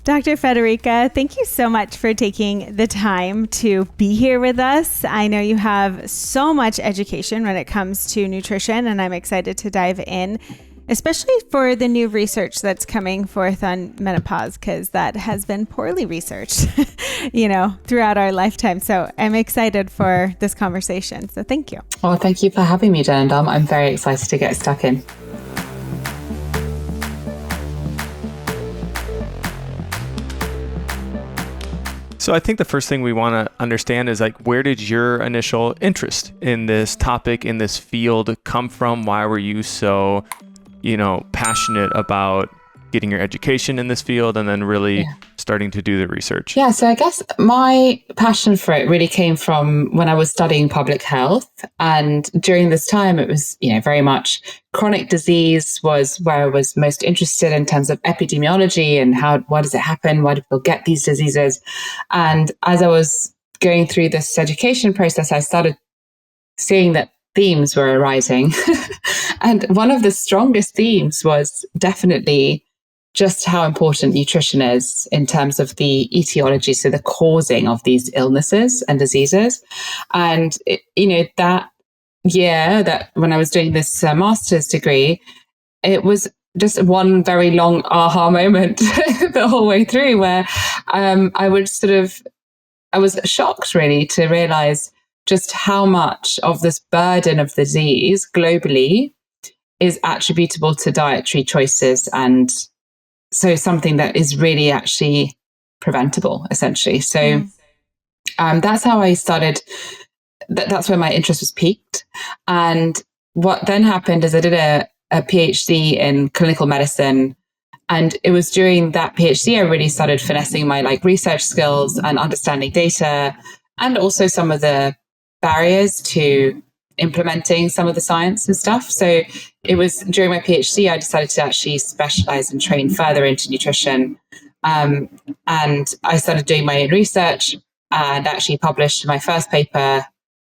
Dr. Federica, thank you so much for taking the time to be here with us. I know you have so much education when it comes to nutrition, and I'm excited to dive in, especially for the new research that's coming forth on menopause, because that has been poorly researched, throughout our lifetime. So I'm excited for this conversation. So thank you. Well, thank you for having me, Jen. I'm very excited to get stuck in. So I think the first thing we want to understand is where did your initial interest in this topic, in this field come from? Why were you so, passionate about getting your education in this field and then really starting to do the research? Yeah, so I guess my passion for it really came from when I was studying public health. And during this time, it was, very much chronic disease was where I was most interested in terms of epidemiology and why does it happen? Why do people get these diseases? And as I was going through this education process, I started seeing that themes were arising. And one of the strongest themes was definitely just how important nutrition is in terms of the etiology, so the causing of these illnesses and diseases. And, that year that when I was doing this master's degree, it was just one very long aha moment the whole way through where I was shocked really to realize just how much of this burden of disease globally is attributable to dietary choices, and so something that is really actually preventable, essentially. So that's how I started. That's where my interest was piqued. And what then happened is I did a PhD in clinical medicine. And it was during that PhD, I really started finessing my research skills and understanding data, and also some of the barriers to implementing some of the science and stuff. So it was during my PhD, I decided to actually specialize and train further into nutrition. And I started doing my own research and actually published my first paper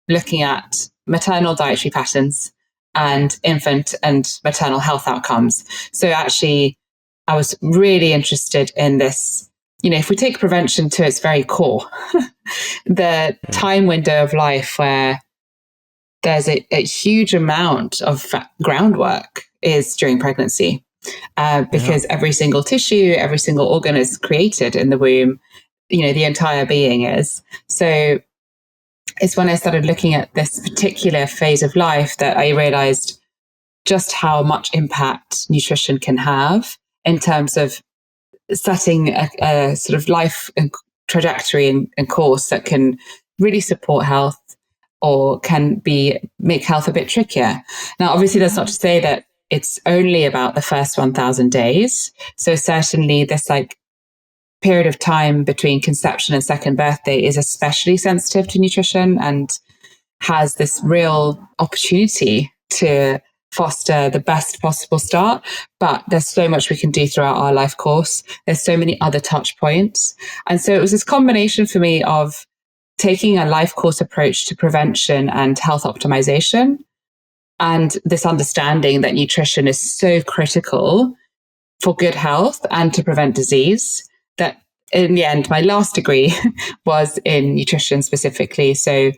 looking at maternal dietary patterns and infant and maternal health outcomes. So actually, I was really interested in this. If we take prevention to its very core, the time window of life where there's a huge amount of groundwork is during pregnancy, because every single tissue, every single organ is created in the womb, the entire being is. So it's when I started looking at this particular phase of life that I realized just how much impact nutrition can have in terms of setting a sort of life and trajectory and course that can really support health, or can make health a bit trickier. Now, obviously, that's not to say that it's only about the first 1,000 days. So certainly this period of time between conception and second birthday is especially sensitive to nutrition and has this real opportunity to foster the best possible start. But there's so much we can do throughout our life course. There's so many other touch points. And so it was this combination for me of taking a life course approach to prevention and health optimization, and this understanding that nutrition is so critical for good health and to prevent disease, that in the end, my last degree was in nutrition specifically, so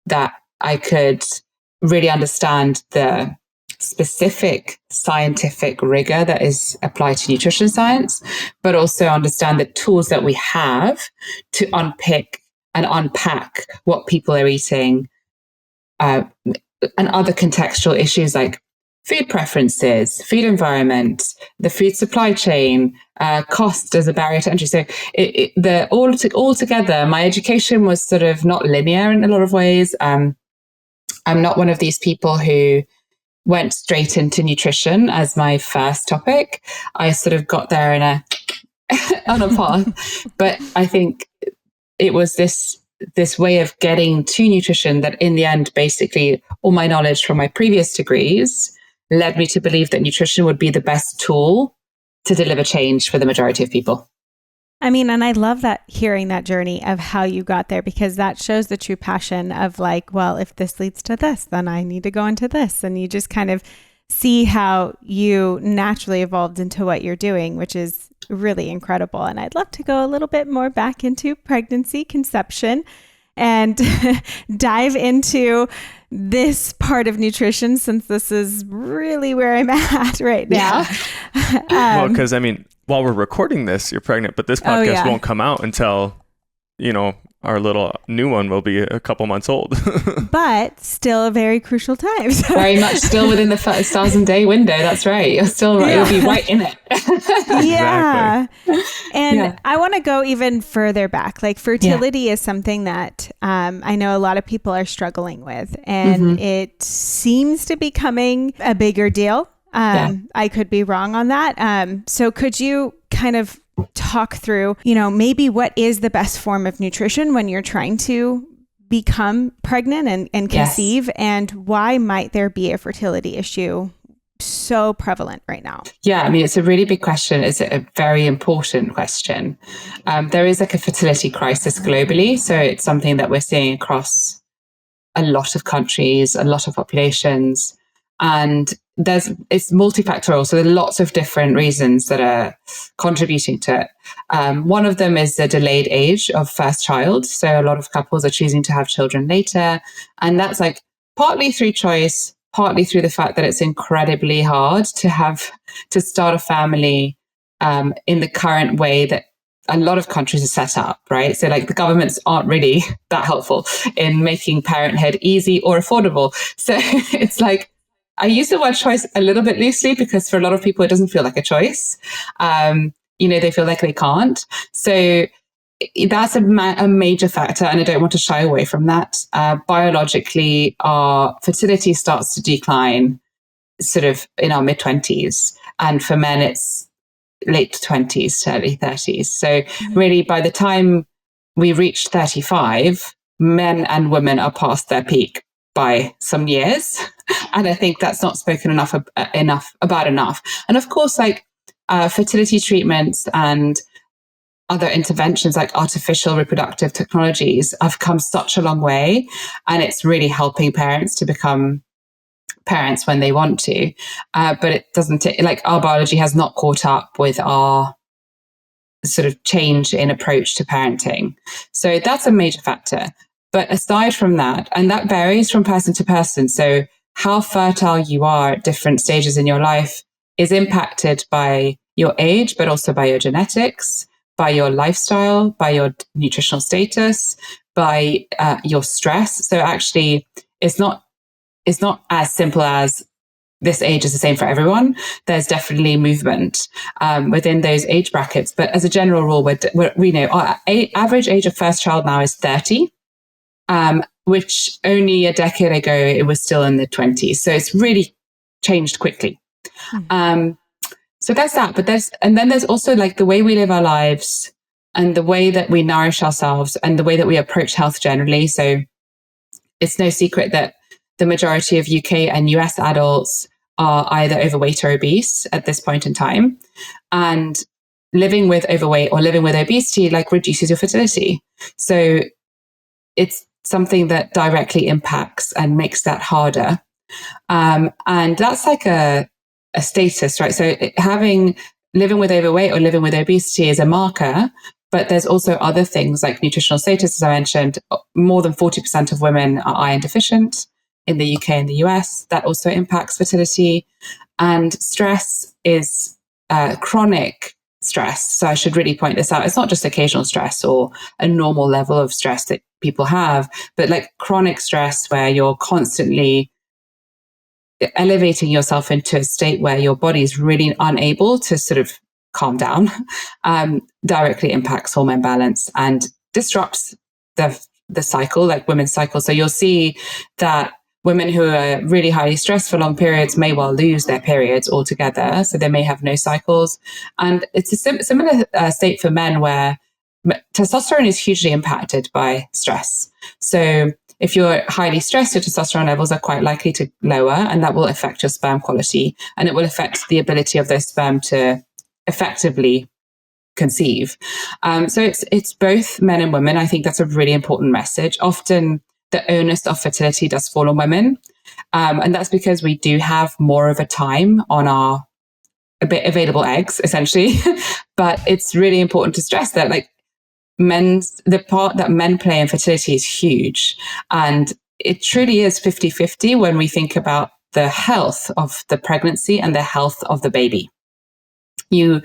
that I could really understand the specific scientific rigor that is applied to nutrition science, but also understand the tools that we have to unpick and unpack what people are eating, and other contextual issues like food preferences, food environment, the food supply chain, cost as a barrier to entry. So all together, my education was sort of not linear in a lot of ways. I'm not one of these people who went straight into nutrition as my first topic. I sort of got there on a path, but I think it was this way of getting to nutrition that in the end, basically all my knowledge from my previous degrees led me to believe that nutrition would be the best tool to deliver change for the majority of people. I mean, and I love that, hearing that journey of how you got there, because that shows the true passion of well, if this leads to this, then I need to go into this. And you just kind of see how you naturally evolved into what you're doing, which is really incredible. And I'd love to go a little bit more back into pregnancy, conception, and dive into this part of nutrition, since this is really where I'm at right now. Yeah. Well, because I mean, while we're recording this, you're pregnant, but this podcast won't come out until, our little new one will be a couple months old. But still a very crucial time. Very much still within the first 1,000-day window. That's right. You're still right. You'll be right in it. Yeah. Exactly. And I want to go even further back. Like fertility is something that I know a lot of people are struggling with, and it seems to be becoming a bigger deal. I could be wrong on that. So could you kind of talk through, maybe what is the best form of nutrition when you're trying to become pregnant and conceive, and why might there be a fertility issue so prevalent right now? Yeah, I mean, it's a really big question. It's a very important question. There is like a fertility crisis globally. So it's something that we're seeing across a lot of countries, a lot of populations. And it's multifactorial. So there are lots of different reasons that are contributing to it. One of them is the delayed age of first child. So a lot of couples are choosing to have children later. And that's like partly through choice, partly through the fact that it's incredibly hard to start a family in the current way that a lot of countries are set up, right? So like the governments aren't really that helpful in making parenthood easy or affordable. So it's like, I use the word choice a little bit loosely because for a lot of people, it doesn't feel like a choice. They feel like they can't. So that's a major factor. And I don't want to shy away from that. Biologically, our fertility starts to decline sort of in our mid-20s. And for men, it's late 20s to early 30s. So really, by the time we reach 35, men and women are past their peak by some years. And I think that's not spoken enough about. And of course, like fertility treatments and other interventions like artificial reproductive technologies have come such a long way. And it's really helping parents to become parents when they want to. But it doesn't like our biology has not caught up with our sort of change in approach to parenting. So that's a major factor. But aside from that, and that varies from person to person. So how fertile you are at different stages in your life is impacted by your age, but also by your genetics, by your lifestyle, by your nutritional status, by your stress. So actually, it's not as simple as this age is the same for everyone. There's definitely movement within those age brackets. But as a general rule, we know our average age of first child now is 30. Which only a decade ago, it was still in the 20s. So it's really changed quickly. So that's that. But then there's also like the way we live our lives and the way that we nourish ourselves and the way that we approach health generally. So it's no secret that the majority of UK and US adults are either overweight or obese at this point in time. And living with overweight or living with obesity like reduces your fertility. So it's something that directly impacts and makes that harder. And that's like a status, right? So living with overweight or living with obesity is a marker, but there's also other things like nutritional status, as I mentioned. More than 40% of women are iron deficient in the UK and the US. That also impacts fertility. And stress is chronic stress. So I should really point this out. It's not just occasional stress or a normal level of stress that people have, but like chronic stress where you're constantly elevating yourself into a state where your body is really unable to sort of calm down, directly impacts hormone balance and disrupts the cycle, like women's cycle. So you'll see that women who are really highly stressed for long periods may well lose their periods altogether. So they may have no cycles. And it's a similar state for men where testosterone is hugely impacted by stress. So if you're highly stressed, your testosterone levels are quite likely to lower, and that will affect your sperm quality, and it will affect the ability of those sperm to effectively conceive. So it's both men and women. I think that's a really important message. Often the onus of fertility does fall on women. And that's because we do have more of a time on our available eggs, essentially. But it's really important to stress that like the part that men play in fertility is huge. And it truly is 50-50 when we think about the health of the pregnancy and the health of the baby. You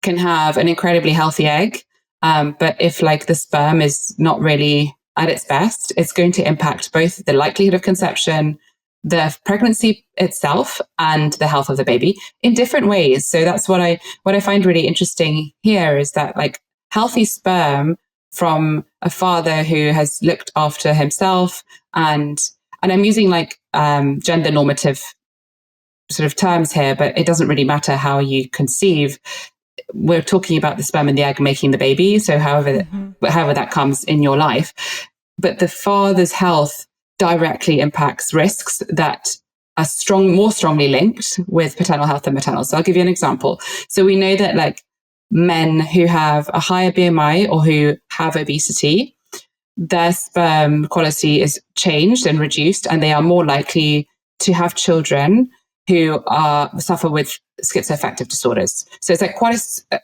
can have an incredibly healthy egg, but if like the sperm is not really at its best, it's going to impact both the likelihood of conception, the pregnancy itself, and the health of the baby in different ways. So that's what I find really interesting here is that like healthy sperm from a father who has looked after himself, and I'm using like gender normative sort of terms here, but it doesn't really matter how you conceive. We're talking about the sperm and the egg making the baby. So however that comes in your life, but the father's health directly impacts risks that are more strongly linked with paternal health than maternal. So I'll give you an example. So we know that like men who have a higher BMI or who have obesity, their sperm quality is changed and reduced, and they are more likely to have children who suffer with schizoaffective disorders. So it's like quite a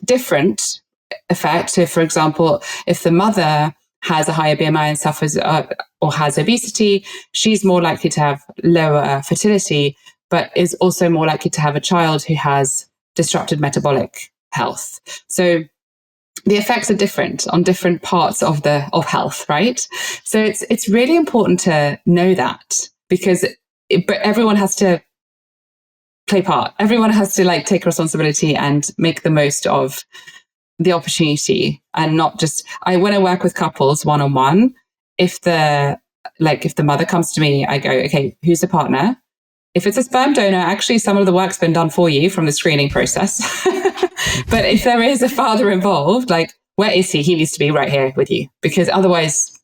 different effect. So for example, if the mother has a higher BMI and suffers or has obesity, she's more likely to have lower fertility, but is also more likely to have a child who has disrupted metabolic health. So the effects are different on different parts of health, right? So it's really important to know that, because but everyone has to play part. Everyone has to like take responsibility and make the most of the opportunity, and not just, when I work with couples one-on-one, if the mother comes to me, I go, okay, who's the partner? If it's a sperm donor, actually some of the work's been done for you from the screening process. But if there is a father involved, like, where is he? He needs to be right here with you, because otherwise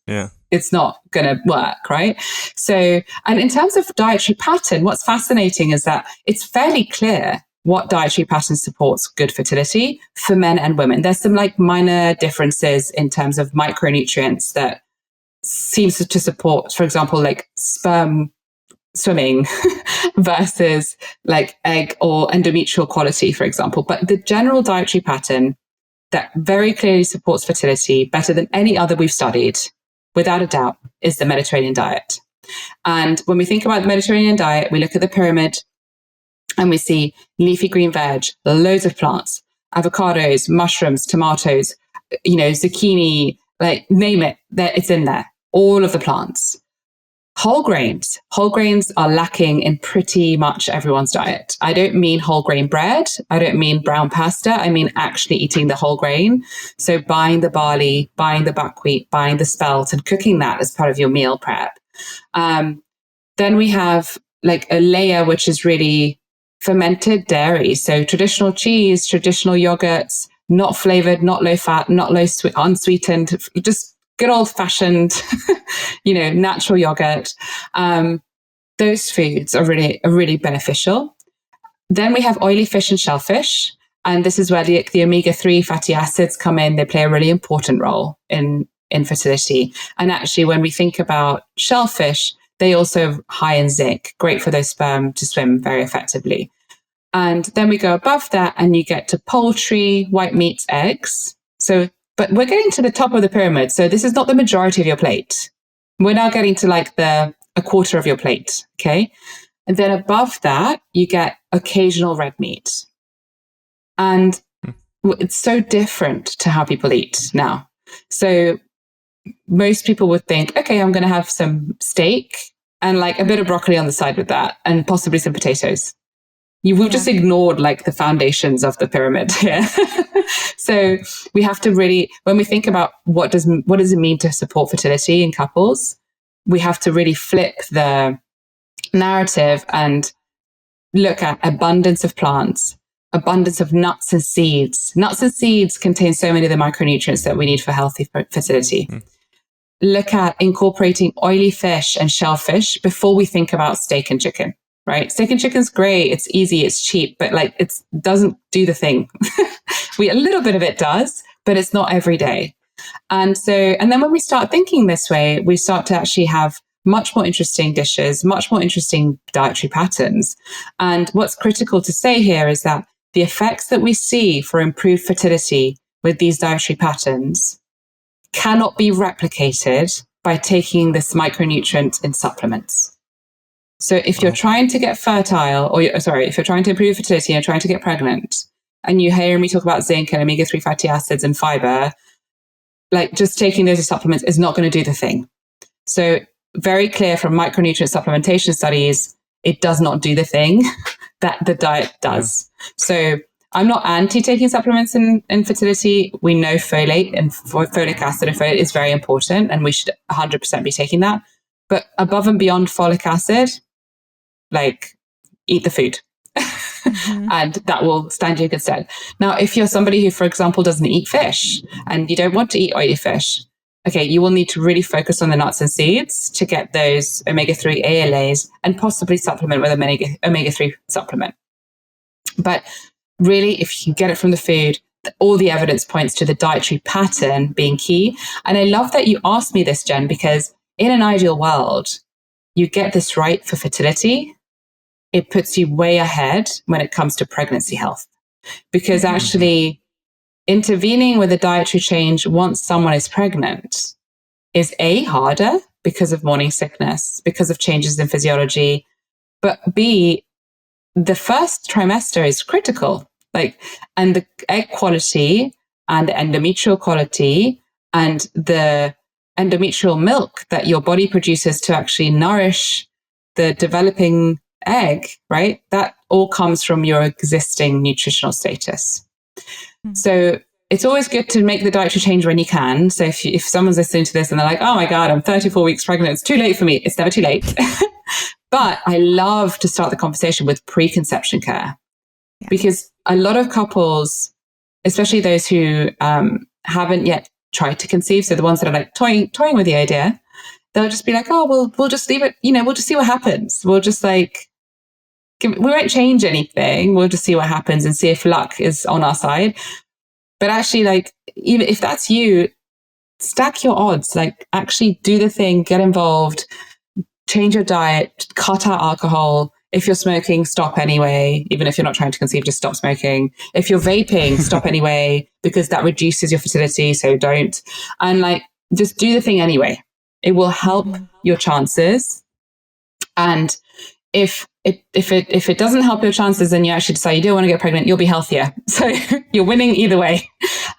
it's not going to work, right? So, and in terms of dietary pattern, what's fascinating is that it's fairly clear what dietary pattern supports good fertility for men and women. There's some like minor differences in terms of micronutrients that seems to support, for example, like sperm swimming versus like egg or endometrial quality, for example. But the general dietary pattern that very clearly supports fertility better than any other we've studied, without a doubt, is the Mediterranean diet. And when we think about the Mediterranean diet, we look at the pyramid and we see leafy green veg, loads of plants, avocados, mushrooms, tomatoes, zucchini, like name it, it's in there, all of the plants. Whole grains are lacking in pretty much everyone's diet. I don't mean whole grain bread. I don't mean brown pasta. I mean actually eating the whole grain. So buying the barley, buying the buckwheat, buying the spelt, and cooking that as part of your meal prep. Then we have like a layer which is really fermented dairy. So traditional cheese, traditional yogurts, not flavored, not low fat, not unsweetened, just good old fashioned, natural yogurt. Those foods are really beneficial. Then we have oily fish and shellfish. And this is where the omega-3 fatty acids come in. They play a really important role in fertility. And actually, when we think about shellfish, they also are high in zinc, great for those sperm to swim very effectively. And then we go above that and you get to poultry, white meats, eggs. But we're getting to the top of the pyramid. So this is not the majority of your plate. We're now getting to like a quarter of your plate. Okay. And then above that, you get occasional red meat. And it's so different to how people eat now. So most people would think, okay, I'm going to have some steak and like a bit of broccoli on the side with that, and possibly some potatoes. We've just ignored like the foundations of the pyramid here. So we have to really, when we think about what does it mean to support fertility in couples, we have to really flip the narrative and look at abundance of plants, abundance of nuts and seeds. Nuts and seeds contain so many of the micronutrients that we need for healthy fertility. Look at incorporating oily fish and shellfish before we think about steak and chicken. Right? Steak and chicken's great. It's easy. It's cheap, but like it doesn't do the thing. A little bit of it does, but it's not every day. And then when we start thinking this way, we start to actually have much more interesting dishes, much more interesting dietary patterns. And what's critical to say here is that the effects that we see for improved fertility with these dietary patterns cannot be replicated by taking this micronutrient in supplements. So if you're trying to get fertile, if you're trying to improve fertility and you're trying to get pregnant, and you hear me talk about zinc and omega-3 fatty acids and fiber, like just taking those as supplements is not going to do the thing. So very clear from micronutrient supplementation studies, it does not do the thing that the diet does. Yeah. So I'm not anti taking supplements in fertility. We know folate and folic acid and folate is very important, and we should 100% be taking that. But above and beyond folic acid, like eat the food. And that will stand you in good stead. Now, if you're somebody who, for example, doesn't eat fish and you don't want to eat oily fish, okay, you will need to really focus on the nuts and seeds to get those omega-3 ALAs and possibly supplement with omega-3 supplement. But really, if you can get it from the food, all the evidence points to the dietary pattern being key. And I love that you asked me this, Jen, because in an ideal world, you get this right for fertility. It puts you way ahead when it comes to pregnancy health, because actually intervening with a dietary change once someone is pregnant is A, harder because of morning sickness, because of changes in physiology, but B, the first trimester is critical. And the egg quality and the endometrial quality and the endometrial milk that your body produces to actually nourish the developing egg, right? That all comes from your existing nutritional status. So it's always good to make the dietary change when you can. So if someone's listening to this and they're like, oh my God, I'm 34 weeks pregnant, it's too late for me. It's never too late. But I love to start the conversation with preconception care, because a lot of couples, especially those who haven't yet tried to conceive, so the ones that are like toying with the idea, they'll just be like, oh, well, we'll just leave it, we'll just see what happens. We'll just we won't change anything. We'll just see what happens and see if luck is on our side. But actually, even if that's you, stack your odds, actually do the thing, get involved, change your diet, cut out alcohol. If you're smoking, stop anyway. Even if you're not trying to conceive, just stop smoking. If you're vaping, stop anyway, because that reduces your fertility. So don't. And just do the thing anyway. It will help your chances. And if it doesn't help your chances and you actually decide you don't want to get pregnant, you'll be healthier. So you're winning either way.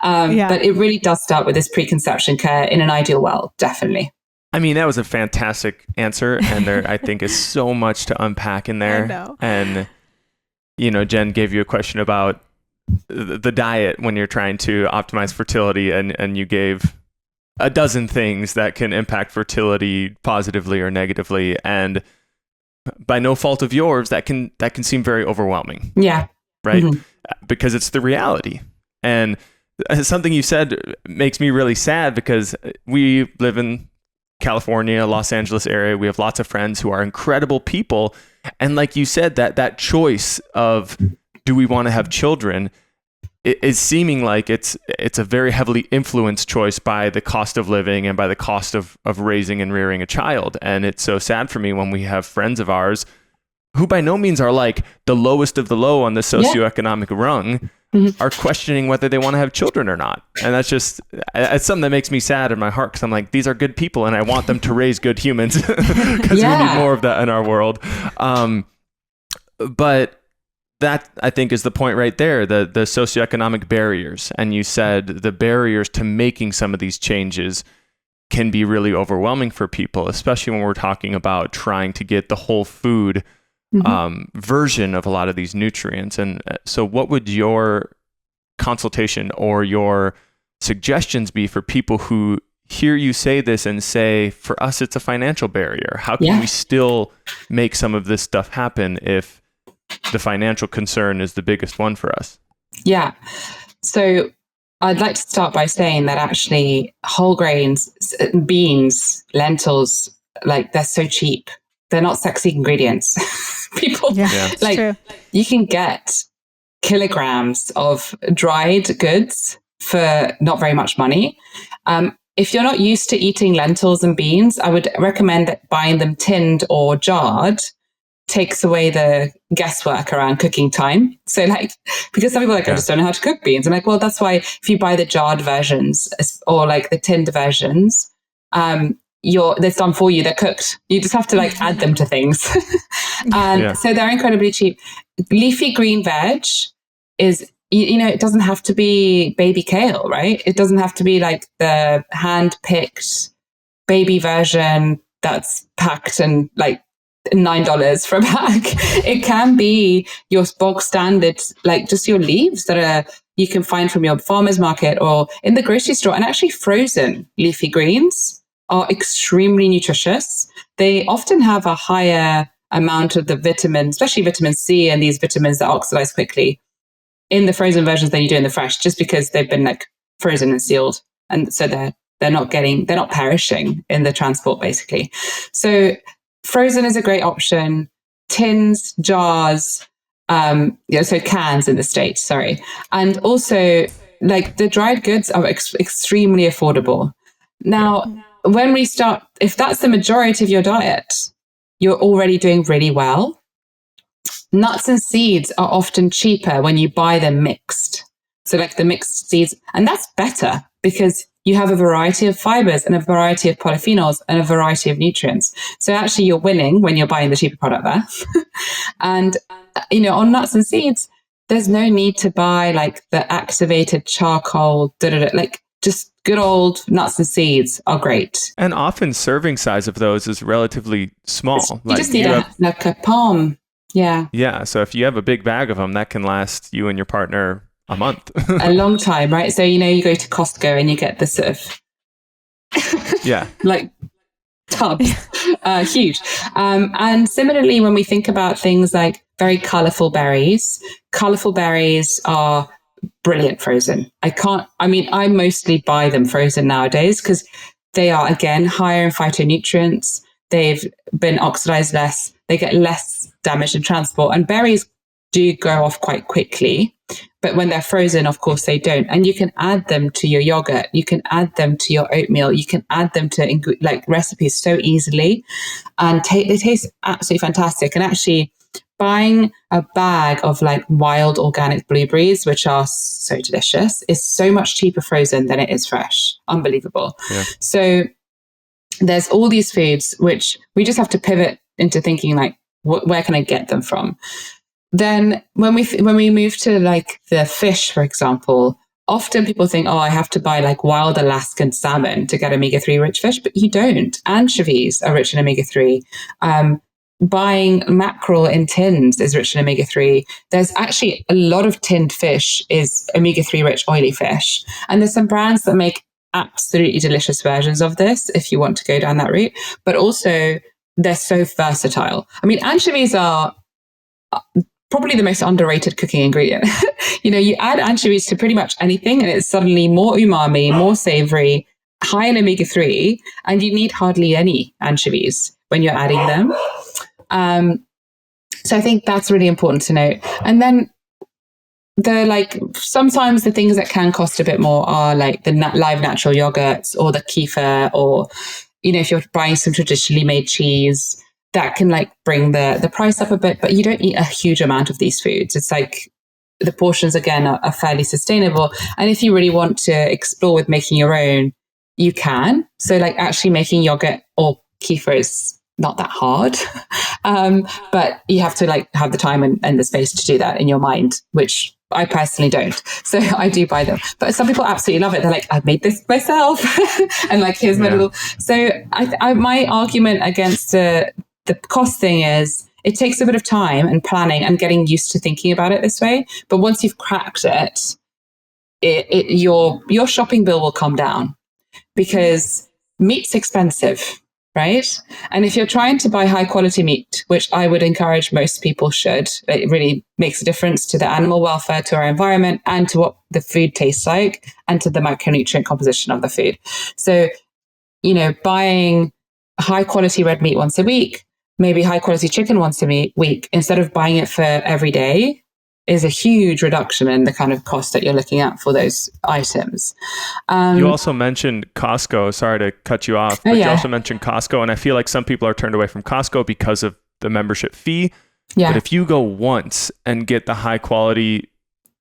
But it really does start with this preconception care in an ideal world, definitely. I mean, that was a fantastic answer. And there, I think, is so much to unpack in there. I know. And, Jen gave you a question about the diet when you're trying to optimize fertility. And you gave a dozen things that can impact fertility positively or negatively. And by no fault of yours, that can seem very overwhelming. Yeah. Right? Because it's the reality. And something you said makes me really sad, because we live in California, Los Angeles area. We have lots of friends who are incredible people. And like you said, that choice of, do we want to have children, is seeming like it's a very heavily influenced choice by the cost of living and by the cost of raising and rearing a child. And it's so sad for me when we have friends of ours who by no means are the lowest of the low on the socioeconomic rung, are questioning whether they want to have children or not. And it's something that makes me sad in my heart, because I'm like, these are good people and I want them to raise good humans, because we need more of that in our world. But that, I think, is the point right there, the socioeconomic barriers. And you said the barriers to making some of these changes can be really overwhelming for people, especially when we're talking about trying to get the whole food version of a lot of these nutrients. And so what would your consultation or your suggestions be for people who hear you say this and say, for us, it's a financial barrier? How can we still make some of this stuff happen if the financial concern is the biggest one for us? Yeah. So I'd like to start by saying that actually whole grains, beans, lentils, they're so cheap. They're not sexy ingredients. People true. You can get kilograms of dried goods for not very much money. if you're not used to eating lentils and beans, I would recommend that buying them tinned or jarred takes away the guesswork around cooking time. So like, because some people are like, I just don't know how to cook beans. I'm like, well, that's why if you buy the jarred versions or like the tinned versions, they're done for you. They're cooked. You just have to like add them to things. So they're incredibly cheap. Leafy green veg is, it doesn't have to be baby kale, right? It doesn't have to be like the hand-picked baby version that's packed and like $9 for a bag. It can be your bog standard, like just your leaves that you can find from your farmer's market or in the grocery store. And actually frozen leafy greens are extremely nutritious. They often have a higher amount of the vitamins, especially vitamin C and these vitamins that oxidize quickly in the frozen versions than you do in the fresh, just because they've been like frozen and sealed. And so they're not perishing in the transport basically. So frozen is a great option. Tins, jars, so cans in the States, sorry. And also like the dried goods are extremely affordable. Now, when we start, if that's the majority of your diet, you're already doing really well. Nuts and seeds are often cheaper when you buy them mixed. So like the mixed seeds, and that's better because you have a variety of fibers and a variety of polyphenols and a variety of nutrients. So actually you're winning when you're buying the cheaper product there. And, on nuts and seeds, there's no need to buy like the activated charcoal, like just good old nuts and seeds are great. And often serving size of those is relatively small. You just need like a palm. Yeah. Yeah. So if you have a big bag of them, that can last you and your partner a month. A long time, right? So, you go to Costco and you get the sort of like tubs, huge. And similarly, when we think about things like very colorful berries are brilliant frozen. I mostly buy them frozen nowadays because they are, again, higher in phytonutrients. They've been oxidized less. They get less damage in transport. And berries do go off quite quickly. But when they're frozen, of course, they don't. And you can add them to your yogurt. You can add them to your oatmeal. You can add them to like recipes so easily. And they taste absolutely fantastic. And actually, buying a bag of like wild organic blueberries, which are so delicious, is so much cheaper frozen than it is fresh. Unbelievable. Yeah. So there's all these foods which we just have to pivot into thinking like, where can I get them from? Then when we move to like the fish, for example, often people think, I have to buy like wild Alaskan salmon to get omega-3 rich fish, but you don't. Anchovies are rich in omega-3. Buying mackerel in tins is rich in omega-3. There's actually a lot of tinned fish is omega-3 rich oily fish. And there's some brands that make absolutely delicious versions of this if you want to go down that route. But also they're so versatile. I mean, anchovies are probably the most underrated cooking ingredient. You add anchovies to pretty much anything and it's suddenly more umami, more savory, high in omega-3, and you need hardly any anchovies when you're adding them. So I think that's really important to note. And then sometimes the things that can cost a bit more are like the live natural yogurts or the kefir, or, if you're buying some traditionally made cheese, that can like bring the price up a bit, but you don't eat a huge amount of these foods. It's like the portions, again, are fairly sustainable. And if you really want to explore with making your own, you can. So like actually making yogurt or kefir is not that hard. But you have to like have the time and the space to do that in your mind, which I personally don't. So I do buy them. But some people absolutely love it. They're like, I've made this myself. And like, here's my little... So my argument against the cost thing is it takes a bit of time and planning and getting used to thinking about it this way. But once you've cracked it, your shopping bill will come down because meat's expensive, right? And if you're trying to buy high quality meat, which I would encourage most people should, it really makes a difference to the animal welfare, to our environment, and to what the food tastes like, and to the macronutrient composition of the food. So, buying high quality red meat once a week, maybe high quality chicken once a week, instead of buying it for every day, is a huge reduction in the kind of cost that you're looking at for those items. You also mentioned Costco. Sorry to cut you off, but you also mentioned Costco. And I feel like some people are turned away from Costco because of the membership fee. Yeah. But if you go once and get the high quality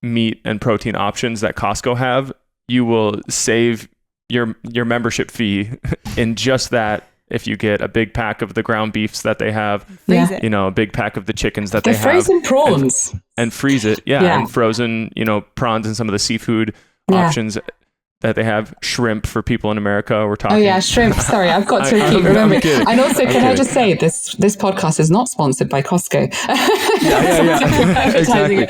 meat and protein options that Costco have, you will save your membership fee in just that. If you get a big pack of the ground beefs that they have, you know, a big pack of the chickens that they have. Frozen prawns. And freeze it. Yeah. And frozen, you know, prawns and some of the seafood options that they have. Shrimp for people in America. We're talking. Oh yeah, shrimp. Sorry, I've got to keep remembering. And also, can I just say, this podcast is not sponsored by Costco. Exactly.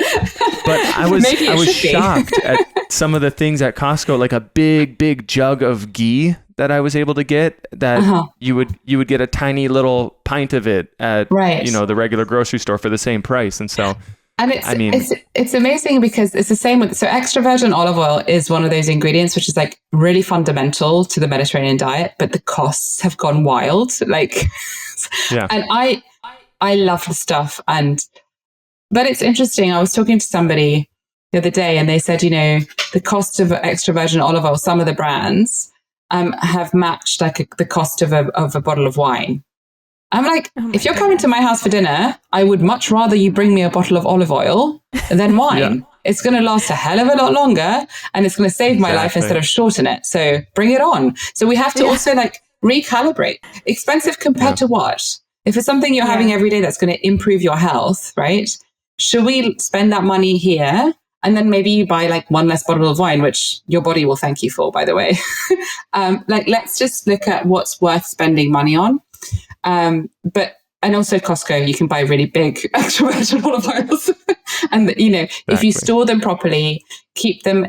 But I was shocked at some of the things at Costco, like a big jug of ghee that I was able to get that you would get a tiny little pint of it at you know, the regular grocery store for the same price. And so it's amazing because it's the same with, so extra virgin olive oil is one of those ingredients which is like really fundamental to the Mediterranean diet, but the costs have gone wild. Like, and I love the stuff. But it's interesting. I was talking to somebody the other day and they said, you know, the cost of extra virgin olive oil, some of the brands have matched like the cost of a bottle of wine. I'm like, if you're coming to my house for dinner, I would much rather you bring me a bottle of olive oil than wine. It's going to last a hell of a lot longer and it's going to save my life instead of shorten it. So bring it on. So we have to also like recalibrate. Expensive compared to what? If it's something you're having every day that's going to improve your health, right? Should we spend that money here? And then maybe you buy like one less bottle of wine, which your body will thank you for, by the way. Like, let's just look at what's worth spending money on. And also Costco, you can buy really big extra virgin olive oils. And, you know, if you store them properly, keep them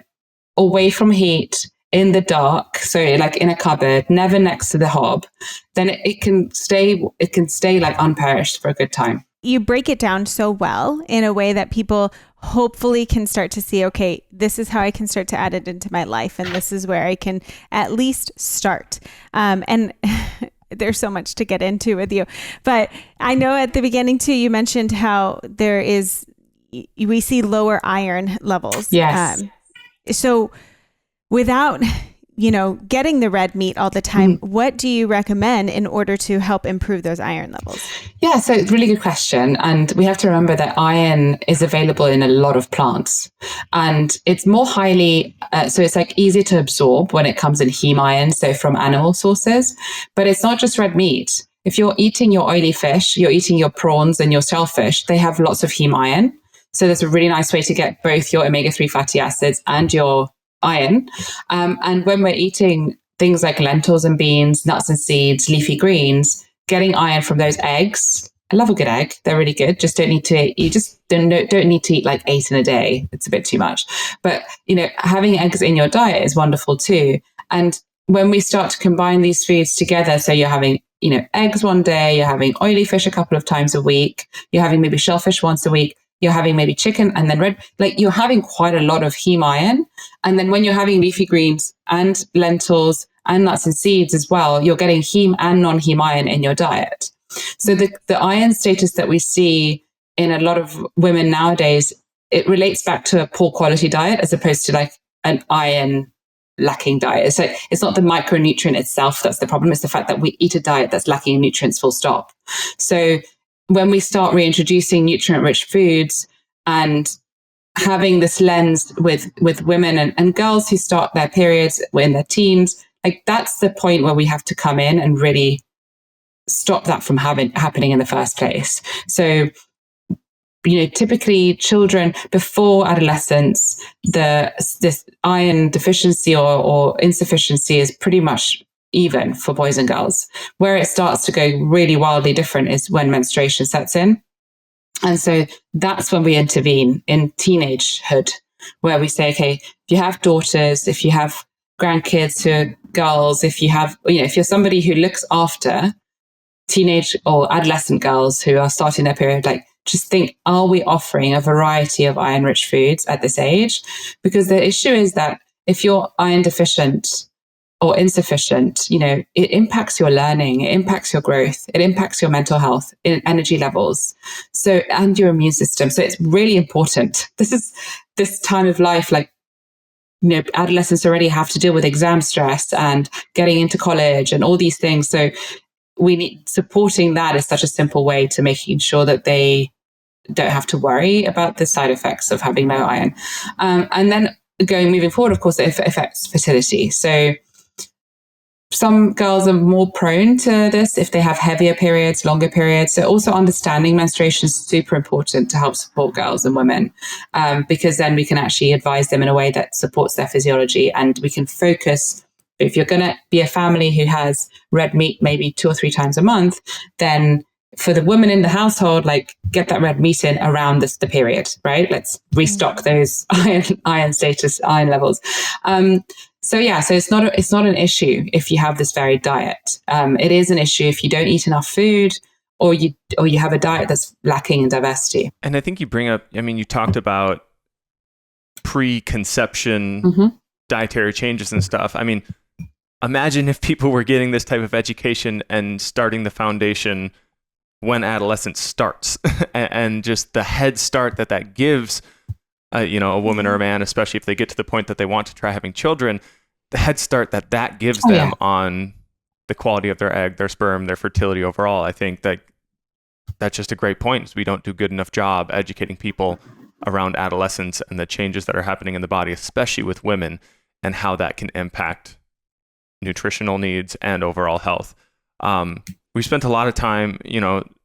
away from heat, in the dark, so like in a cupboard, never next to the hob, then it can stay like unperished for a good time. You break it down so well in a way that people hopefully can start to see, okay, this is how I can start to add it into my life. And this is where I can at least start. And there's so much to get into with you. But I know at the beginning too, you mentioned how we see lower iron levels. Yes. So without, you know, getting the red meat all the time, what do you recommend in order to help improve those iron levels? Yeah, so it's a really good question. And we have to remember that iron is available in a lot of plants. And it's more highly, so it's like easy to absorb when it comes in heme iron, so from animal sources. But it's not just red meat. If you're eating your oily fish, you're eating your prawns and your shellfish, they have lots of heme iron. So there's a really nice way to get both your omega-3 fatty acids and your iron. And when we're eating things like lentils and beans, nuts and seeds, leafy greens, getting iron from those eggs. I love a good egg. They're really good. Don't need to eat like 8 in a day. It's a bit too much. But, you know, having eggs in your diet is wonderful too. And when we start to combine these foods together, so you're having, you know, eggs one day, you're having oily fish a couple of times a week, you're having maybe shellfish once a week, you're having maybe chicken and then red, like you're having quite a lot of heme iron. And then when you're having leafy greens and lentils and nuts and seeds as well, you're getting heme and non-heme iron in your diet. So the iron status that we see in a lot of women nowadays, it relates back to a poor quality diet as opposed to like an iron lacking diet. So it's not the micronutrient itself that's the problem. It's the fact that we eat a diet that's lacking nutrients, full stop. So when we start reintroducing nutrient-rich foods and having this lens with women and girls who start their periods in their teens, like that's the point where we have to come in and really stop that from happening in the first place. So, you know, typically children before adolescence, this iron deficiency or insufficiency is pretty much even for boys and girls. Where it starts to go really wildly different is when menstruation sets in. And so that's when we intervene in teenagehood, where we say, okay, if you have daughters, if you have grandkids who are girls, if you have, you know, if you're somebody who looks after teenage or adolescent girls who are starting their period, like just think, are we offering a variety of iron-rich foods at this age? Because the issue is that if you're iron deficient, or insufficient, it impacts your learning, it impacts your growth, it impacts your mental health, energy levels, and your immune system. So it's really important. This time of life, like, adolescents already have to deal with exam stress and getting into college and all these things. So supporting that is such a simple way to making sure that they don't have to worry about the side effects of having low iron. And then moving forward, of course, it affects fertility. So some girls are more prone to this if they have heavier periods, longer periods. So also understanding menstruation is super important to help support girls and women, because then we can actually advise them in a way that supports their physiology, and we can focus. If you're going to be a family who has red meat maybe 2 or 3 times a month, then for the women in the household, like, get that red meat in around the period, right? Let's restock those iron levels. So it's not an issue if you have this varied diet. It is an issue if you don't eat enough food, or you have a diet that's lacking in diversity. And I think you bring up, you talked about preconception dietary changes and stuff. Imagine if people were getting this type of education and starting the foundation when adolescence starts, and just the head start that gives, a woman or a man, especially if they get to the point that they want to try having children, the head start that gives them on the quality of their egg, their sperm, their fertility overall. I think that's just a great point. Is we don't do a good enough job educating people around adolescence and the changes that are happening in the body, especially with women, and how that can impact nutritional needs and overall health. We spent a lot of time,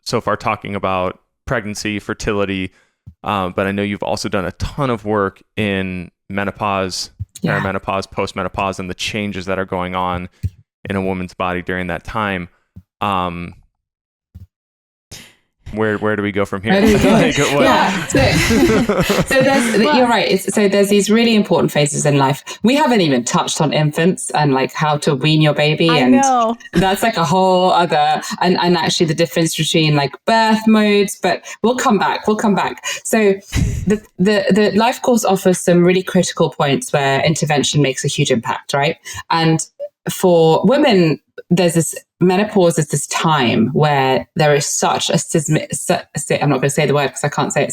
so far talking about pregnancy, fertility, but I know you've also done a ton of work in menopause, perimenopause, postmenopause, and the changes that are going on in a woman's body during that time. Where do we go from here? So you're right. So there's these really important phases in life. We haven't even touched on infants and like how to wean your baby. I know. That's like a whole other, and actually the difference between like birth modes, but we'll come back. So the life course offers some really critical points where intervention makes a huge impact, right? And for women, there's this menopause is this time where there is such a I'm not going to say the word because I can't say it,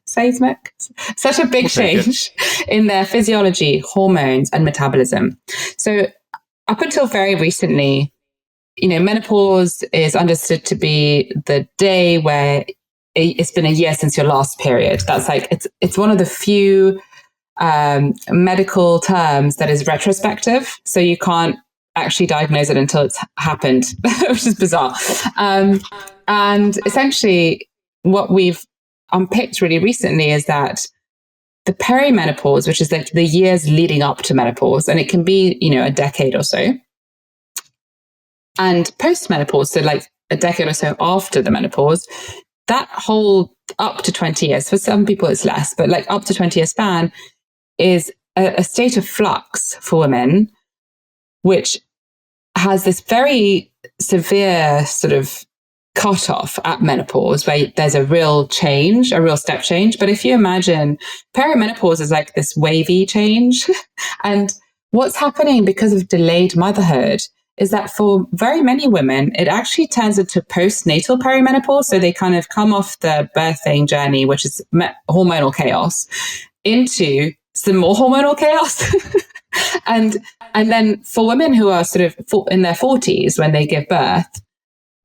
seismic, such a big change in their physiology, hormones, and metabolism. So up until very recently, menopause is understood to be the day where it's been a year since your last period. That's like, it's one of the few medical terms that is retrospective. So you can't actually diagnose it until it's happened, which is bizarre. And essentially what we've unpicked really recently is that the perimenopause, which is like the years leading up to menopause, and it can be, a decade or so, and postmenopause, so like a decade or so after the menopause, that whole up to 20 years, for some people it's less, but like up to 20-year span is a state of flux for women, which has this very severe sort of cutoff at menopause where there's a real change, a real step change. But if you imagine perimenopause is like this wavy change, and what's happening because of delayed motherhood is that for very many women, it actually turns into postnatal perimenopause. So they kind of come off the birthing journey, which is hormonal chaos, into some more hormonal chaos. And then for women who are sort of in their 40s when they give birth,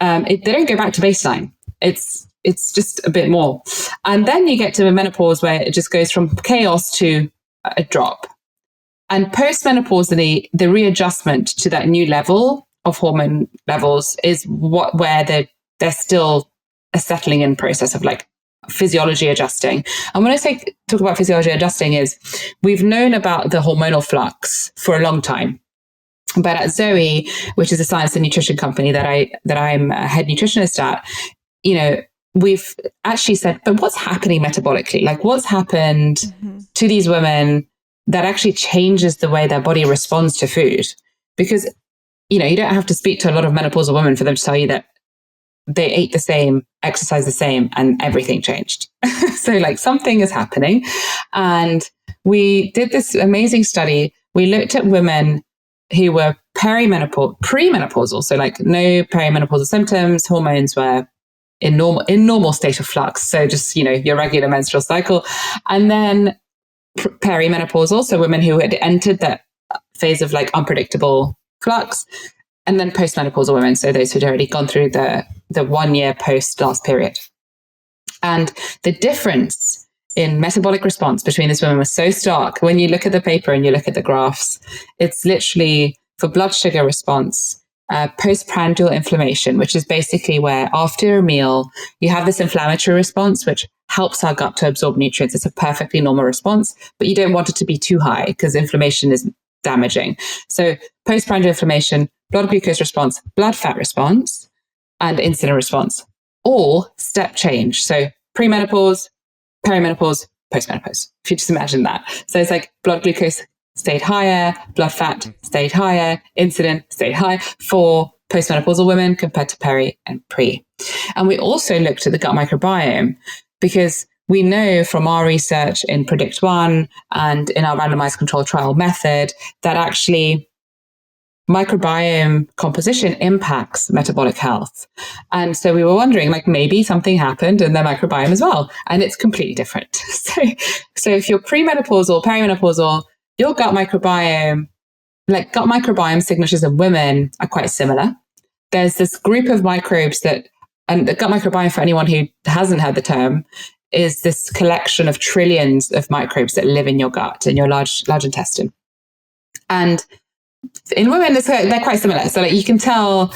they don't go back to baseline. It's just a bit more. And then you get to a menopause where it just goes from chaos to a drop. And post-menopause, the readjustment to that new level of hormone levels is where they're still a settling in process of like physiology adjusting. And when I talk about physiology adjusting is we've known about the hormonal flux for a long time. But at Zoe, which is a science and nutrition company that I'm a head nutritionist at, we've actually said, but what's happening metabolically? Like what's happened to these women that actually changes the way their body responds to food? Because, you don't have to speak to a lot of menopausal women for them to tell you that they ate the same, exercised the same, and everything changed. So like something is happening. And we did this amazing study. We looked at women who were premenopausal, so like no perimenopausal symptoms, hormones were in normal state of flux, so just your regular menstrual cycle, and then perimenopausal, so women who had entered that phase of like unpredictable flux, and then postmenopausal women, so those who'd already gone through the 1 year post last period. And the difference in metabolic response between these women was so stark. When you look at the paper and you look at the graphs, it's literally for blood sugar response, postprandial inflammation, which is basically where after a meal, you have this inflammatory response, which helps our gut to absorb nutrients. It's a perfectly normal response, but you don't want it to be too high because inflammation is damaging. So postprandial inflammation, blood glucose response, blood fat response, and insulin response, all step change. So premenopause, perimenopause, postmenopause, if you just imagine that. So it's like blood glucose stayed higher, blood fat stayed higher, insulin stayed high for postmenopausal women compared to peri and pre. And we also looked at the gut microbiome because we know from our research in Predict 1 and in our randomized controlled trial method that actually microbiome composition impacts metabolic health. And so we were wondering, like, maybe something happened in their microbiome as well. And it's completely different. So if you're premenopausal, perimenopausal, your gut microbiome signatures in women are quite similar. There's this group of microbes and the gut microbiome, for anyone who hasn't heard the term, is this collection of trillions of microbes that live in your gut, in your large intestine. And in women, they're quite similar. So like you can tell,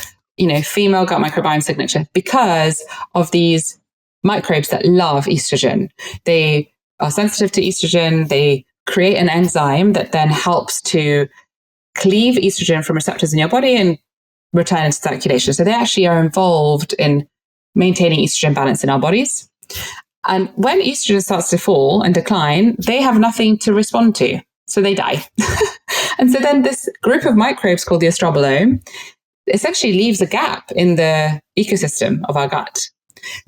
female gut microbiome signature because of these microbes that love estrogen. They are sensitive to estrogen. They create an enzyme that then helps to cleave estrogen from receptors in your body and return into circulation. So they actually are involved in maintaining estrogen balance in our bodies. And when estrogen starts to fall and decline, they have nothing to respond to. So they die. And so then this group of microbes called the estrobolome essentially leaves a gap in the ecosystem of our gut.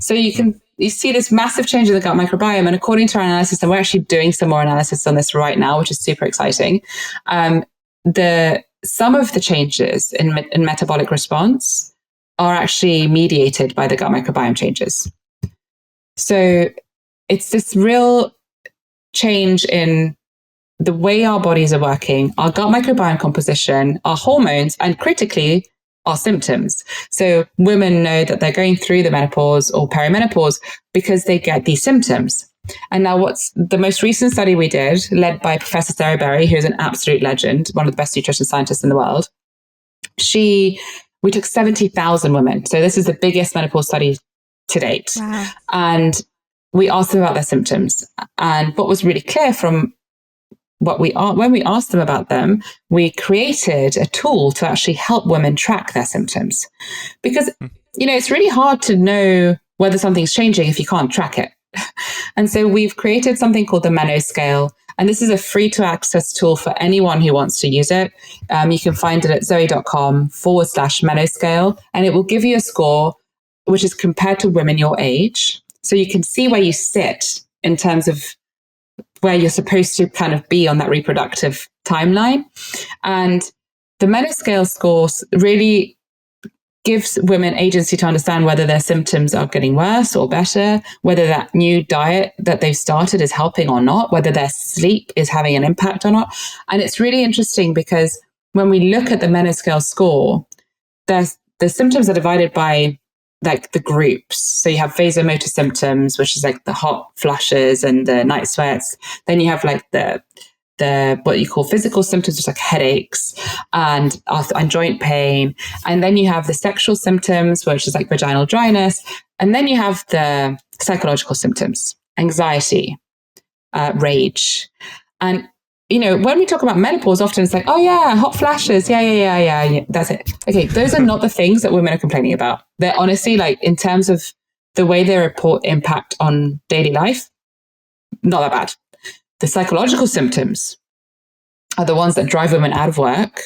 So you see this massive change in the gut microbiome. And according to our analysis, and we're actually doing some more analysis on this right now, which is super exciting. Some of the changes in metabolic response are actually mediated by the gut microbiome changes. So it's this real change in the way our bodies are working, our gut microbiome composition, our hormones, and critically, our symptoms. So women know that they're going through the menopause or perimenopause because they get these symptoms. And now what's the most recent study we did, led by Professor Sarah Berry, who's an absolute legend, one of the best nutrition scientists in the world. We took 70,000 women. So this is the biggest menopause study to date. Wow. And we asked them about their symptoms. And what was really clear from when we asked them about them, we created a tool to actually help women track their symptoms. Because, it's really hard to know whether something's changing if you can't track it. And so we've created something called the Menoscale. And this is a free to access tool for anyone who wants to use it. You can find it at zoe.com/Menoscale. And it will give you a score, which is compared to women your age. So you can see where you sit in terms of where you're supposed to kind of be on that reproductive timeline. And the Menoscale scores really gives women agency to understand whether their symptoms are getting worse or better, whether that new diet that they've started is helping or not, whether their sleep is having an impact or not. And it's really interesting because when we look at the Menoscale score, the symptoms are divided by like the groups. So you have vasomotor symptoms, which is like the hot flushes and the night sweats. Then you have like the what you call physical symptoms, which are like headaches and joint pain. And then you have the sexual symptoms, which is like vaginal dryness. And then you have the psychological symptoms, anxiety, rage. And when we talk about menopause, often it's like, oh yeah, hot flashes. Yeah. That's it. Okay. Those are not the things that women are complaining about. They're honestly, like, in terms of the way they report impact on daily life, not that bad. The psychological symptoms are the ones that drive women out of work,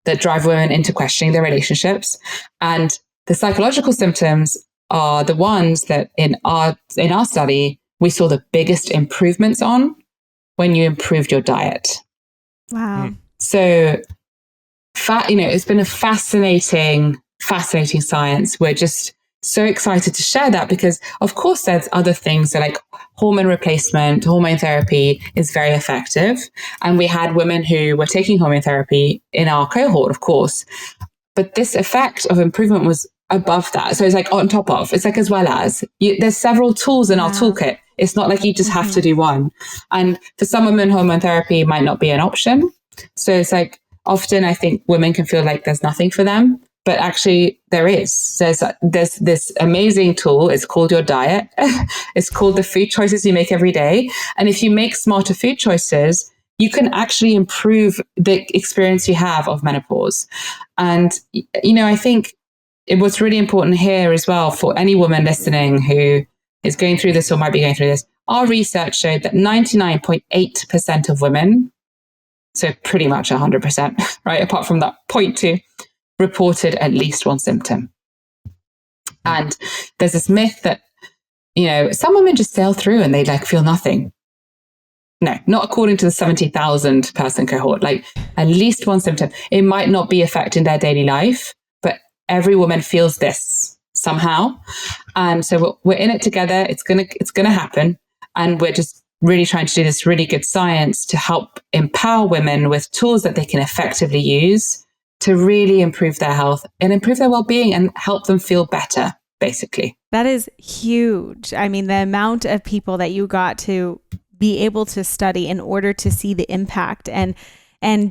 that drive women into questioning their relationships. And the psychological symptoms are the ones that in our study, we saw the biggest improvements on when you improved your diet. Wow. So it's been a fascinating science. We're just so excited to share that because, of course, there's other things. So like hormone replacement, hormone therapy is very effective. And we had women who were taking hormone therapy in our cohort, of course. But this effect of improvement was above that. So it's like on top of, it's like as well as. There's several tools in our toolkit. It's not like you just have to do one. And for some women, hormone therapy might not be an option. So it's like often I think women can feel like there's nothing for them, but actually there is. There's this amazing tool. It's called your diet. It's called the food choices you make every day. And if you make smarter food choices, you can actually improve the experience you have of menopause. And, I think what's really important here as well for any woman listening who is going through this or might be going through this, our research showed that 99.8% of women, so pretty much 100%, right, apart from that 0.2, reported at least one symptom. And there's this myth that, some women just sail through and they feel nothing. No, not according to the 70,000 person cohort, at least one symptom. It might not be affecting their daily life, but every woman feels this somehow. And so we're in it together. It's going to happen. And we're just really trying to do this really good science to help empower women with tools that they can effectively use to really improve their health and improve their well-being and help them feel better, basically. That is huge. I mean, the amount of people that you got to be able to study in order to see the impact and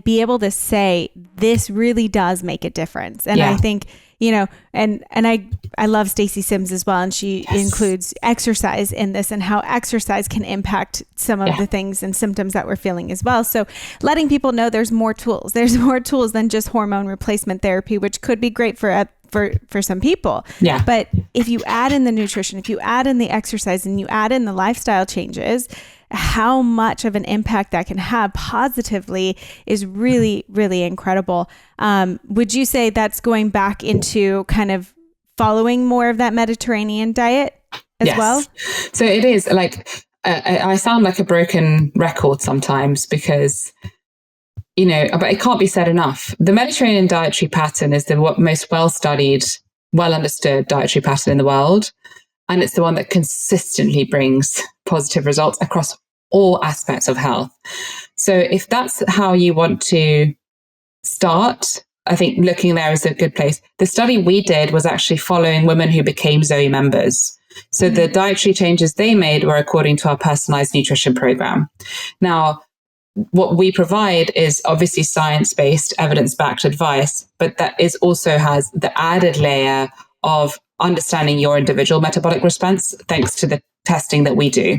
be able to say, this really does make a difference. And I think, and I love Stacey Sims as well. And she includes exercise in this and how exercise can impact some of the things and symptoms that we're feeling as well. So letting people know there's more tools. There's more tools than just hormone replacement therapy, which could be great for some people. Yeah. But if you add in the nutrition, if you add in the exercise and you add in the lifestyle changes, how much of an impact that can have positively is really, really incredible. Would you say that's going back into kind of following more of that Mediterranean diet as well? So it is I sound like a broken record sometimes because, but it can't be said enough. The Mediterranean dietary pattern is the most well-studied, well-understood dietary pattern in the world. And it's the one that consistently brings positive results across all aspects of health. So if that's how you want to start, I think looking there is a good place. The study we did was actually following women who became Zoe members. So the dietary changes they made were according to our personalized nutrition program. Now, what we provide is obviously science-based, evidence-backed advice, but that also has the added layer of understanding your individual metabolic response thanks to the testing that we do.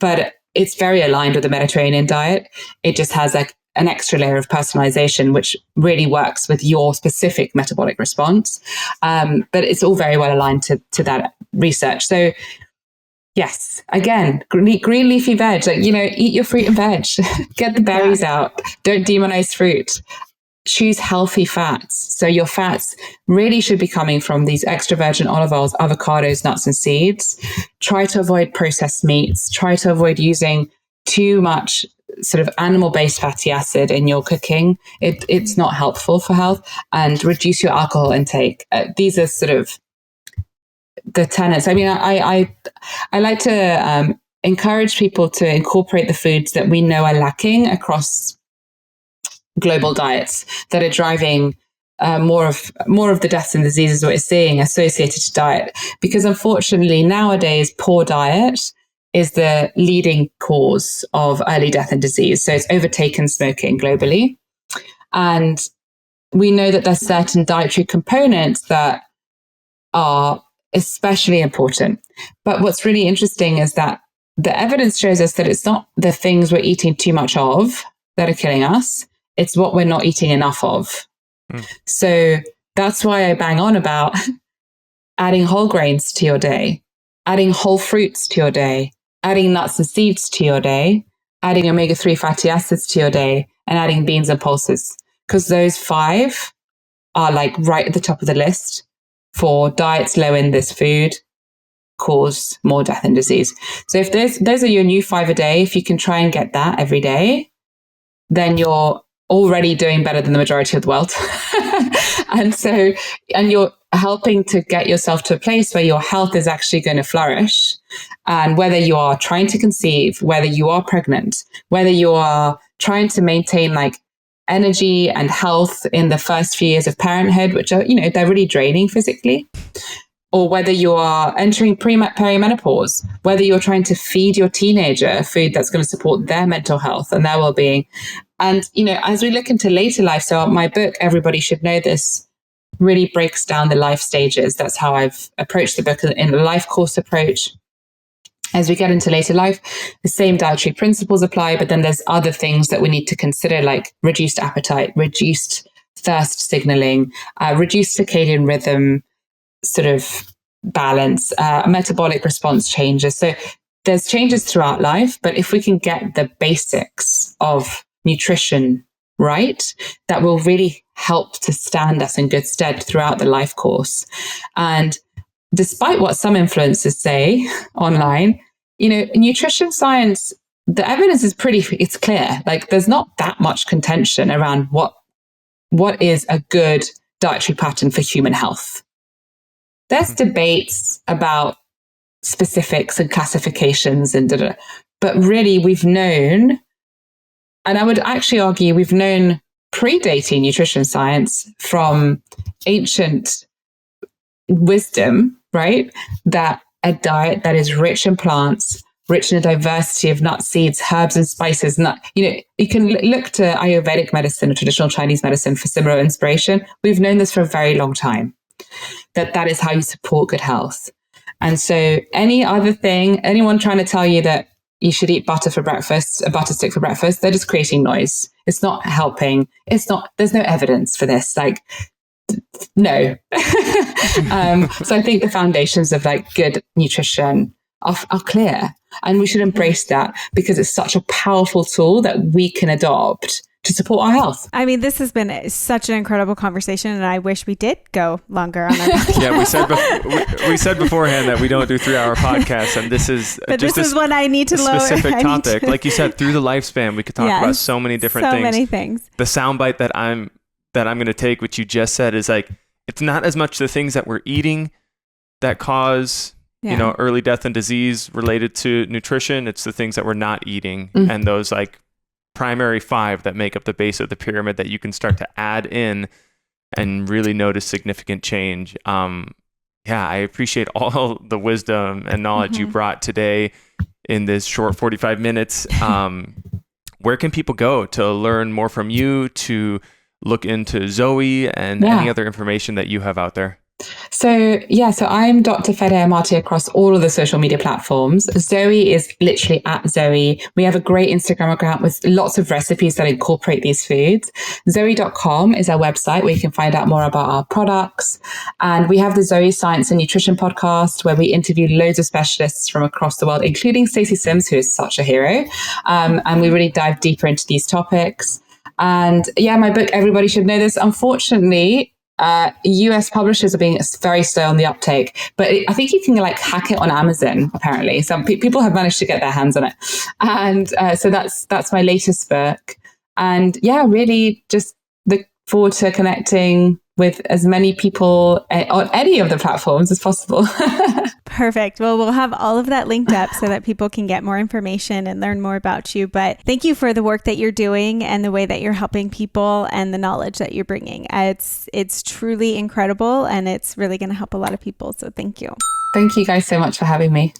But it's very aligned with the Mediterranean diet. It just has an extra layer of personalization, which really works with your specific metabolic response. But it's all very well aligned to that research. So yes, again, green leafy veg, eat your fruit and veg, get the berries out, don't demonize fruit. Choose healthy fats. So your fats really should be coming from these extra virgin olive oils, avocados, nuts, and seeds. Try to avoid processed meats. Try to avoid using too much sort of animal-based fatty acid in your cooking. It's not helpful for health. And reduce your alcohol intake. These are sort of the tenets. I mean, I like to encourage people to incorporate the foods that we know are lacking across global diets that are driving more of the deaths and diseases we're seeing associated to diet. Because unfortunately nowadays, poor diet is the leading cause of early death and disease. So it's overtaken smoking globally. And we know that there's certain dietary components that are especially important. But what's really interesting is that the evidence shows us that it's not the things we're eating too much of that are killing us. It's what we're not eating enough of. So that's why I bang on about adding whole grains to your day, adding whole fruits to your day, adding nuts and seeds to your day, adding omega-3 fatty acids to your day, and adding beans and pulses. Because those 5 are right at the top of the list for diets low in this food cause more death and disease. So if those are your new 5 a day, if you can try and get that every day, then you're already doing better than the majority of the world. and you're helping to get yourself to a place where your health is actually going to flourish. And whether you are trying to conceive, whether you are pregnant, whether you are trying to maintain like energy and health in the first few years of parenthood, which are, they're really draining physically, or whether you are entering perimenopause, whether you're trying to feed your teenager food that's going to support their mental health and their well-being. And, as we look into later life, so my book, Everybody Should Know This, really breaks down the life stages. That's how I've approached the book in a life course approach. As we get into later life, the same dietary principles apply, but then there's other things that we need to consider, like reduced appetite, reduced thirst signaling, reduced circadian rhythm, sort of balance, metabolic response changes. So there's changes throughout life, but if we can get the basics of nutrition right, that will really help to stand us in good stead throughout the life course. And despite what some influencers say online, nutrition science, the evidence is it's clear. Like there's not that much contention around what is a good dietary pattern for human health. There's debates about specifics and classifications and but really we've known, and I would actually argue we've known predating nutrition science from ancient wisdom, right? That a diet that is rich in plants, rich in a diversity of nuts, seeds, herbs, and spices. You can look to Ayurvedic medicine or traditional Chinese medicine for similar inspiration. We've known this for a very long time, that is how you support good health. And so any other thing, anyone trying to tell you that you should eat butter for breakfast, a butter stick for breakfast, they're just creating noise. It's not helping. There's no evidence for this. Like, no. So I think the foundations of like good nutrition are clear, and we should embrace that because it's such a powerful tool that we can adopt to support our health. I mean, this has been such an incredible conversation, and I wish we did go longer on our podcast. Yeah, we said beforehand that we don't do 3-hour podcasts, and this is one I need to lower. Specific topic, like you said, through the lifespan, we could talk about so many different things. So many things. The soundbite that I'm going to take, which you just said, is like it's not as much the things that we're eating that cause early death and disease related to nutrition. It's the things that we're not eating, and those like primary 5 that make up the base of the pyramid that you can start to add in and really notice significant change. I appreciate all the wisdom and knowledge you brought today in this short 45 minutes. Where can people go to learn more from you, to look into Zoe and any other information that you have out there? So I'm Dr. Federica Amati across all of the social media platforms. Zoe is literally at Zoe. We have a great Instagram account with lots of recipes that incorporate these foods. Zoe.com is our website where you can find out more about our products. And we have the Zoe Science and Nutrition podcast where we interview loads of specialists from across the world, including Stacey Sims, who is such a hero. And we really dive deeper into these topics. And my book, Everybody Should Know This, unfortunately, US publishers are being very slow on the uptake, but I think you can like hack it on Amazon. Apparently, some people have managed to get their hands on it, and so that's my latest book. And really just look forward to connecting with as many people on any of the platforms as possible. Perfect. Well, we'll have all of that linked up so that people can get more information and learn more about you. But thank you for the work that you're doing and the way that you're helping people and the knowledge that you're bringing. It's truly incredible, and it's really going to help a lot of people. So thank you. Thank you guys so much for having me.